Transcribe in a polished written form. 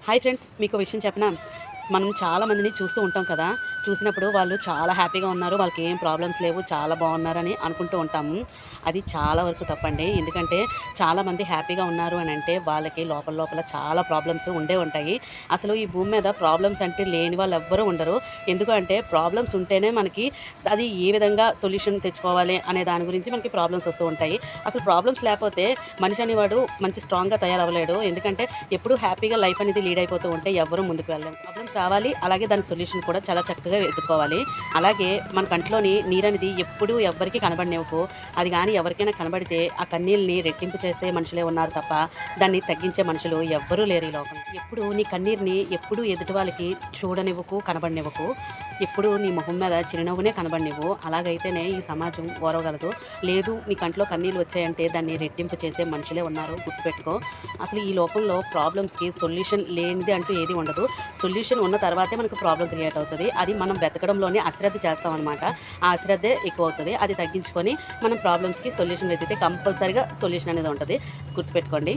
Hi friends, మీకు విషయం చెప్పనా? మనం చాలామందిని చూస్తూ ఉంటాం కదా! చూసినప్పుడు వాళ్ళు చాలా హ్యాపీగా ఉన్నారు, వాళ్ళకి ఏం ప్రాబ్లమ్స్ లేవు, చాలా బాగున్నారని అనుకుంటూ ఉంటాము. అది చాలా వరకు తప్పండి. ఎందుకంటే చాలామంది హ్యాపీగా ఉన్నారు అనంటే వాళ్ళకి లోపల లోపల చాలా ప్రాబ్లమ్స్ ఉండే ఉంటాయి. అసలు ఈ భూమి మీద ప్రాబ్లమ్స్ అంటే లేని వాళ్ళు ఎవ్వరూ ఉండరు. ఎందుకు అంటే ప్రాబ్లమ్స్ ఉంటేనే మనకి అది ఏ విధంగా సొల్యూషన్ తెచ్చుకోవాలి అనే దాని గురించి మనకి ప్రాబ్లమ్స్ వస్తూ ఉంటాయి. అసలు ప్రాబ్లమ్స్ లేకపోతే మనిషి అనేవాడు మంచి స్ట్రాంగ్‌గా తయారవ్వలేడు. ఎందుకంటే ఎప్పుడూ హ్యాపీగా లైఫ్ అనేది లీడ్ అయిపోతూ ఉంటే ఎవ్వరూ ముందుకు వెళ్ళలేం. ప్రాబ్లమ్స్ రావాలి, అలాగే దాని సొల్యూషన్ కూడా చాలా చక్కగా వెతుక్కోవాలి. అలాగే మన కంట్లోని నీరనేది ఎప్పుడూ ఎవ్వరికీ కనబడనివ్వకు. అది గాని ఎవరికైనా కనబడితే ఆ కన్నీళ్ళని రెట్టింపు చేసే మనుషులే ఉన్నారు తప్ప దాన్ని తగ్గించే మనుషులు ఎవ్వరూ లేరు ఈ లోకంలో. ఎప్పుడూ నీ కన్నీరుని ఎప్పుడూ ఎదుటి వాళ్ళకి చూడనివ్వకు, కనబడనివ్వకు. ఎప్పుడూ నీ మొహం మీద చిరునవ్వునే కనబడనివ్వు. అలాగైతేనే ఈ సమాజం ఓర్వగలదు. లేదు నీ కంట్లో కన్నీళ్ళు వచ్చాయంటే దాన్ని రెట్టింపు చేసే మనుషులే ఉన్నారు, గుర్తుపెట్టుకో. అసలు ఈ లోకంలో ప్రాబ్లమ్స్‌కి సొల్యూషన్ లేనిది అంటూ ఏది ఉండదు. సొల్యూషన్ ఉన్న తర్వాతే మనకు ప్రాబ్లమ్ క్రియేట్ అవుతది. అది మనం వెతకడంలోనే అశ్రద్ధ చేస్తామనమాట. ఆ అశ్రద్ధే ఎక్కువవుతది. అది తగ్గించుకొని మనం ప్రాబ్లమ్స్‌కి సొల్యూషన్ వెతికితే కంపల్సరీగా సొల్యూషన్ అనేది ఉంటది. గుర్తుపెట్టుకోండి.